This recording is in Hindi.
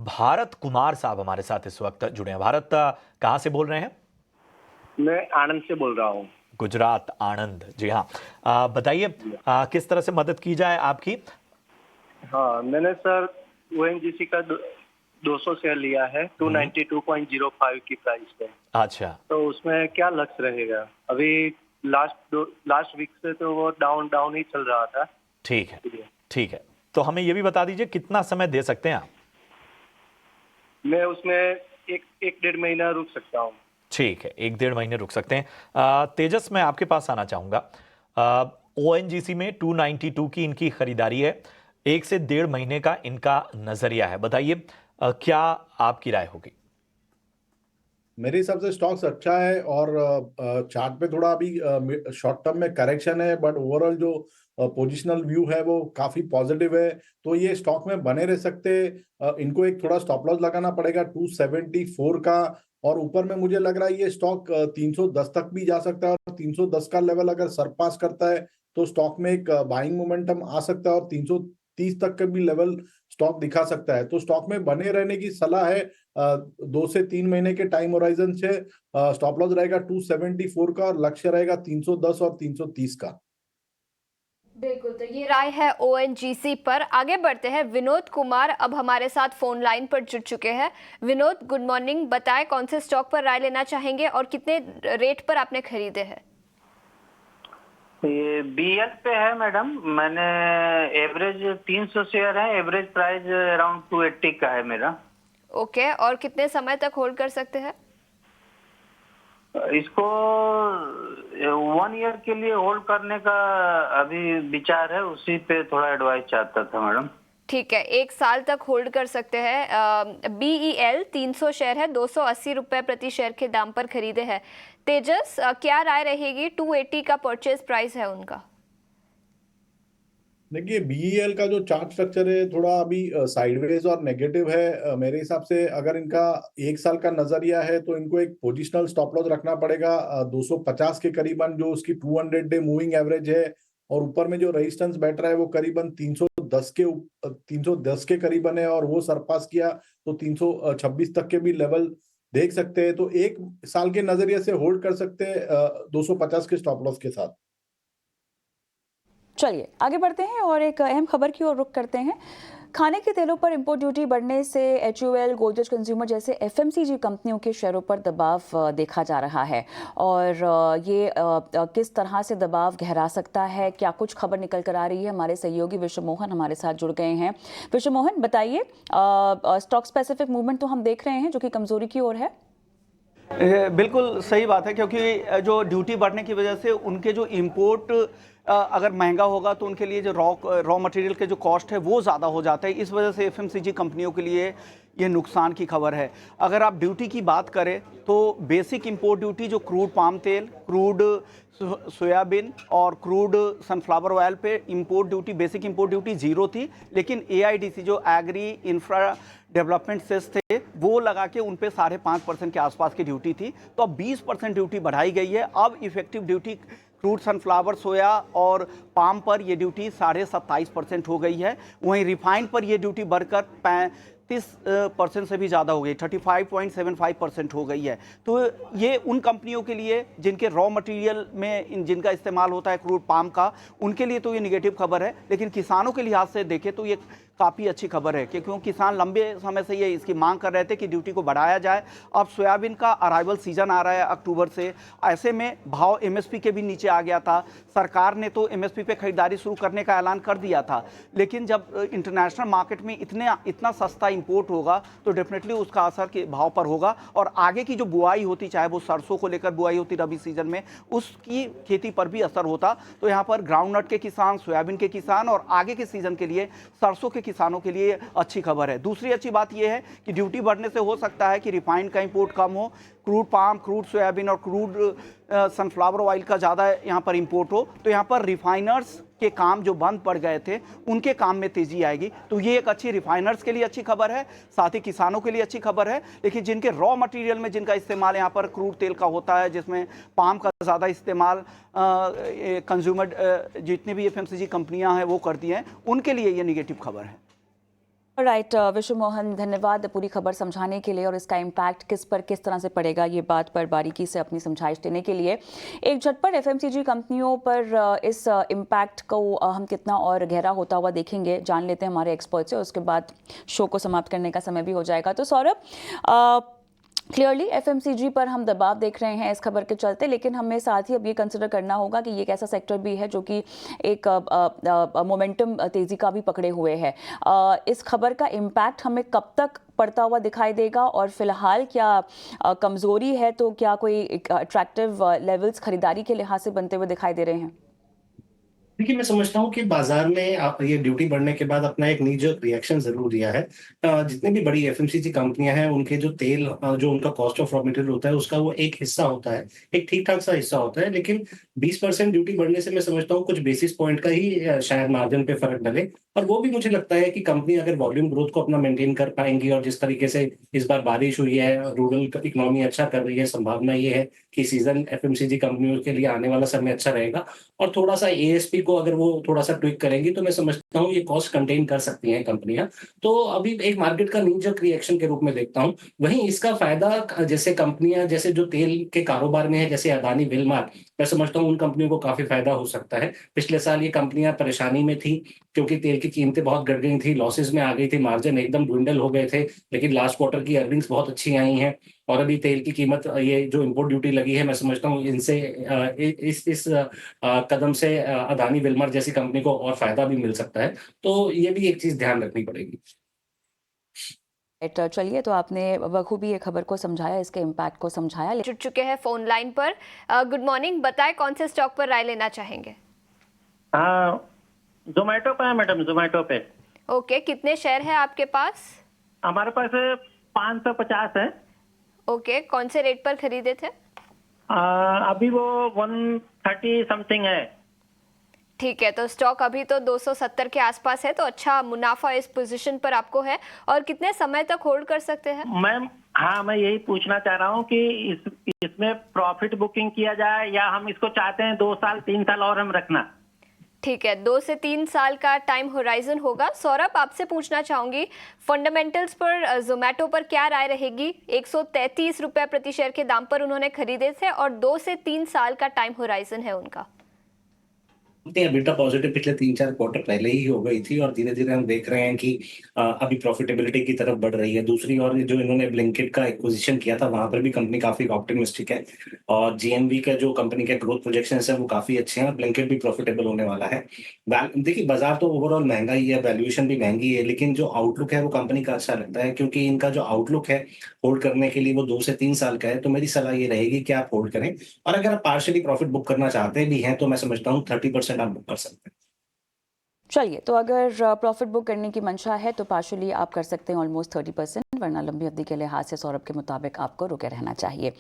भारत कुमार साहब हमारे साथ इस वक्त जुड़े हैं। भारत कहाँ से बोल रहे हैं? मैं आनंद से बोल रहा हूँ। गुजरात, आनंद। जी हाँ, बताइए किस तरह से मदद की जाए आपकी? हाँ, मैंने सर ओएनजीसी का 200 शेयर लिया है 292.05 की प्राइस पे। अच्छा, तो उसमें क्या लक्ष्य रहेगा? अभी लास्ट वीक से तो वो डाउन ही चल रहा था। ठीक है, ठीक है। तो हमें ये भी बता दीजिए कितना समय दे सकते हैं आप? मैं उसमें एक डेढ़ महीना रुक सकता हूँ। ठीक है, 1-1.5 महीने रुक सकते हैं। तेजस, मैं आपके पास आना चाहूंगा। ओएनजीसी में 292 की इनकी खरीदारी है। 1 से 1.5 महीने का इनका नजरिया है। बताइए क्या आपकी राय होगी? मेरे हिसाब से स्टॉक्स अच्छा है और चार्ट पे थोड़ा अभी शॉर्ट टर्म में करेक्शन है, बट ओवरऑल जो पोजिशनल व्यू है वो काफी पॉजिटिव है। तो ये स्टॉक में बने रह सकते। इनको एक थोड़ा स्टॉप लॉस लगाना पड़ेगा 274 का, और ऊपर में मुझे लग रहा है ये स्टॉक 310 तक भी जा सकता है, और 310 का लेवल अगर सरपास करता है तो स्टॉक में एक बाइंग मोमेंटम आ सकता है, और 330 तक का भी लेवल स्टॉक दिखा सकता है। तो स्टॉक में बने रहने की सलाह है। 2 से 3 महीने के टाइम होराइजन से स्टॉप लॉस रहेगा 274 का, और लक्ष्य रहेगा 310 और 330 का। बिल्कुल, तो ये राय है ओएनजीसी पर। आगे बढ़ते हैं। विनोद कुमार अब हमारे साथ फोन लाइन पर जुड़ चुके हैं। Vinod, good morning. बताएं कौन से स्टॉक पर राय लेना चाहेंगे और कितने रेट पर आपने खरीदे हैं? ये बीएल पे है मैडम। मैंने एवरेज 300 शेयर है, एवरेज प्राइस अराउंड 280 का है मेरा। ओके, और कितने समय तक होल्ड कर सकते हैं? इसको 1 ईयर के लिए होल्ड करने का अभी विचार है, उसी पे थोड़ा एडवाइस चाहता था मैडम। ठीक है, 1 साल तक होल्ड कर सकते हैं। बीईएल 300 शेयर है, 280 रुपए प्रति शेयर के दाम पर खरीदे हैं। तेजस, क्या राय रहेगी? 280 का परचेज प्राइस है उनका। देखिए, बीईएल का जो चार्ट स्ट्रक्चर है थोड़ा अभी साइडवेज और नेगेटिव है। मेरे हिसाब से अगर इनका 1 साल का नजरिया है तो इनको एक पोजिशनल स्टॉप लॉस रखना पड़ेगा 250 के करीबन, जो उसकी 200 डे मूविंग एवरेज है। और ऊपर में जो रेजिस्टेंस बैठ रहा है वो करीबन 310 के करीबन है, और वो सरपास किया तो 326 तक के भी लेवल देख सकते हैं। तो 1 साल के नजरिए से होल्ड कर सकते हैं 250 के स्टॉप लॉस के साथ। चलिए आगे बढ़ते हैं और एक अहम खबर की ओर रुख करते हैं। खाने के तेलों पर इंपोर्ट ड्यूटी बढ़ने से एचयूएल, गोदरेज कंज्यूमर जैसे एफएमसीजी कंपनियों के शेयरों पर दबाव देखा जा रहा है, और ये किस तरह से दबाव गहरा सकता है, क्या कुछ खबर निकल कर आ रही है? हमारे सहयोगी विश्व मोहन हमारे साथ जुड़ गए हैं। विश्व मोहन, बताइए, स्टॉक स्पेसिफिक मूवमेंट तो हम देख रहे हैं जो कि कमजोरी की ओर है। बिल्कुल सही बात है, क्योंकि जो ड्यूटी बढ़ने की वजह से उनके जो इंपोर्ट अगर महंगा होगा तो उनके लिए जो रॉ मटेरियल के जो कॉस्ट है वो ज़्यादा हो जाता है। इस वजह से एफएमसीजी कंपनियों के लिए ये नुकसान की खबर है। अगर आप ड्यूटी की बात करें तो बेसिक इंपोर्ट ड्यूटी जो क्रूड पाम तेल, क्रूड सोयाबीन और क्रूड सनफ्लावर ऑयल पे import duty, basic import duty 0 थी, लेकिन एआईडीसी जो एग्री इंफ्रा डेवलपमेंट सेस थे वो लगा के उन पे 5.5% के आसपास की ड्यूटी थी। तो अब 20% ड्यूटी बढ़ाई गई है। अब इफेक्टिव ड्यूटी क्रूड सनफ्लावर, सोया और पाम पर ये ड्यूटी 27.5% हो गई है। वहीं रिफाइंड पर ये ड्यूटी बढ़कर 35% से भी ज़्यादा हो गई, 35.75% हो गई है। तो ये उन कंपनियों के लिए जिनके रॉ मटेरियल में जिनका इस्तेमाल होता है क्रूड पाम का, उनके लिए तो ये निगेटिव खबर है। लेकिन किसानों के लिहाज से देखें तो ये काफ़ी अच्छी खबर है, क्योंकि किसान लंबे समय से ये इसकी मांग कर रहे थे कि ड्यूटी को बढ़ाया जाए। अब सोयाबीन का अराइवल सीजन आ रहा है अक्टूबर से, ऐसे में भाव एमएसपी के भी नीचे आ गया था। सरकार ने तो एमएसपी पे खरीदारी शुरू करने का ऐलान कर दिया था, लेकिन जब इंटरनेशनल मार्केट में इतना सस्ता इंपोर्ट होगा तो डेफिनेटली उसका असर के भाव पर होगा। और आगे की जो बुआई होती, चाहे वो सरसों को लेकर बुआई होती रबी सीजन में, उसकी खेती पर भी असर होता। तो यहाँ पर ग्राउंडनट के किसान, सोयाबीन के किसान और आगे के सीजन के लिए सरसों के किसानों के लिए अच्छी खबर है। दूसरी अच्छी बात यह है कि ड्यूटी बढ़ने से हो सकता है कि रिफाइंड का इंपोर्ट कम हो, क्रूड पाम, क्रूड सोयाबीन और क्रूड सनफ्लावर ऑयल का ज़्यादा यहाँ पर इंपोर्ट हो। तो यहाँ पर रिफाइनर्स के काम जो बंद पड़ गए थे उनके काम में तेजी आएगी। तो ये एक अच्छी रिफाइनर्स के लिए अच्छी खबर है, साथ ही किसानों के लिए अच्छी खबर है। लेकिन जिनके रॉ मटेरियल में जिनका इस्तेमाल यहाँ पर क्रूड तेल का होता है, जिसमें पाम का ज़्यादा इस्तेमाल कंज्यूमर जितनी भी एफएमसीजी कंपनियां हैं वो करती हैं, उनके लिए ये निगेटिव खबर है। राइट विश्व मोहन, धन्यवाद पूरी खबर समझाने के लिए और इसका इम्पैक्ट किस पर किस तरह से पड़ेगा ये बात पर बारीकी से अपनी समझाइश देने के लिए। एक झटपट एफएमसीजी कंपनियों पर इस इम्पैक्ट को हम कितना और गहरा होता हुआ देखेंगे, जान लेते हैं हमारे एक्सपर्ट से। उसके बाद शो को समाप्त करने का समय भी हो जाएगा। तो सौरभ, क्लियरली एफएमसीजी पर हम दबाव देख रहे हैं इस खबर के चलते, लेकिन हमें साथ ही अब ये कंसिडर करना होगा कि ये एक ऐसा सेक्टर भी है जो कि एक मोमेंटम तेज़ी का भी पकड़े हुए है। इस खबर का इम्पैक्ट हमें कब तक पड़ता हुआ दिखाई देगा, और फिलहाल क्या कमज़ोरी है तो क्या कोई अट्रैक्टिव लेवल्स खरीदारी के लिहाज से बनते हुए दिखाई दे रहे हैं? देखिए, मैं समझता हूँ कि बाजार ने आप ये ड्यूटी बढ़ने के बाद अपना एक नीजर रिएक्शन ज़रूर दिया है। जितनी भी बड़ी एफएमसीजी कंपनियाँ हैं, उनके जो तेल जो उनका कॉस्ट ऑफ रॉ मटेरियल होता है, उसका वो एक हिस्सा होता है, एक ठीक-ठाक सा हिस्सा होता है। लेकिन 20% ड्यूटी बढ़ने से मैं समझता हूँ कुछ बेसिस पॉइंट का ही शायद मार्जिन पे फ़र्क डले, और वो भी मुझे लगता है कि कंपनी अगर वॉल्यूम ग्रोथ को अपना मेंटेन कर पाएँगी, और जिस तरीके से इस बार बारिश हुई है, रूरल इकोनॉमी अच्छा कर रही है, संभावना ये है कि सीज़न एफएमसीजी कंपनियों के लिए आने वाला समय अच्छा रहेगा, और थोड़ा-सा एएसपी को अगर वो थोड़ा-सा ट्विक करेंगी, तो मैं समझता हूँ ये कॉस्ट कंटेन कर सकती हैं कंपनियाँ। तो अभी एक मार्केट का नी-जर्क रिएक्शन के रूप में देखता हूँ। वहीं इसका फ़ायदा जैसे कंपनियाँ जैसे जो तेल के कारोबार में है, जैसे अदानी विलमार, मैं समझता हूँ उन कंपनियों को काफ़ी फ़ायदा हो सकता है। पिछले साल ये कंपनियाँ परेशानी में थी, क्योंकि तेल की कीमतें बहुत गिर गई थी, लॉसेस में आ गई थी, मार्जिन एकदम dwindle हो गए थे। लेकिन लास्ट क्वार्टर की अर्निंग्स बहुत अच्छी आई हैं, और अभी तेल की कीमत ये जो इम्पोर्ट ड्यूटी लगी है, मैं समझता हूँ इनसे इस कदम से अदानी विल्मर जैसी कंपनी को और फ़ायदा भी मिल सकता है। तो ये भी एक चीज़ ध्यान रखनी पड़ेगी। राइट, चलिए, तो आपने बखूबी ये खबर को समझाया, इसके इम्पैक्ट को समझाया। जुड़ चुके हैं फोन लाइन पर। गुड मॉर्निंग, बताएं कौन से स्टॉक पर राय लेना चाहेंगे? हाँ, जोमेटो पे है मैडम, जोमेटो पे। ओके, कितने शेयर है आपके पास? हमारे पास 550 है। ओके, कौन से रेट पर खरीदे थे? अभी वो 130 समथिंग है। ठीक है, तो स्टॉक अभी तो 270 के आसपास है, तो अच्छा मुनाफा इस पोजीशन पर आपको है। और कितने समय तक होल्ड कर सकते हैं? मैम, हाँ, मैं यही पूछना चाह रहा हूँ कि इसमें प्रॉफिट बुकिंग किया जाए, या हम इसको चाहते हैं 2 साल 3 साल और हम रखना? ठीक है, 2 से 3 साल का टाइम होराइजन होगा। सौरभ, आपसे पूछना चाहूंगी, फंडामेंटल्स पर जोमेटो पर क्या राय रहेगी? 133 रुपए प्रति शेयर के दाम पर उन्होंने खरीदे थे, और 2 से 3 साल का टाइम होराइजन है उनका। EBITDA पॉजिटिव पिछले 3-4 क्वार्टर पहले ही हो गई थी, और धीरे-धीरे हम देख रहे हैं कि अभी प्रॉफिटेबिलिटी की तरफ बढ़ रही है। दूसरी ओर जो इन्होंने ब्लिंकिट का एक्विजिशन किया था, वहाँ पर भी कंपनी काफ़ी ऑप्टिमिस्टिक है, और जीएमवी का जो कंपनी के ग्रोथ प्रोजेक्शंस हैं वो काफ़ी अच्छे हैं, और ब्लिंकिट भी प्रॉफिटेबल होने वाला है। देखिए, बाजार तो ओवरऑल महँगा ही है, वैल्यूएशन भी महँगी है, लेकिन जो आउटलुक है वो कंपनी का अच्छा लगता है, क्योंकि इनका जो आउटलुक है होल्ड करने के लिए वो 2 से 3 साल का है। तो मेरी सलाह ये रहेगी कि आप होल्ड करें, और अगर आप पार्शियली प्रॉफिट बुक करना चाहते भी हैं, तो मैं समझता हूँ 30% आप बुक कर सकते हैं। चलिए, तो अगर प्रॉफिट बुक करने की मंशा है तो पार्शली आप कर सकते हैं ऑलमोस्ट 30%, वरना लंबी अवधि के लिहाज से सौरभ के मुताबिक आपको रुके रहना चाहिए।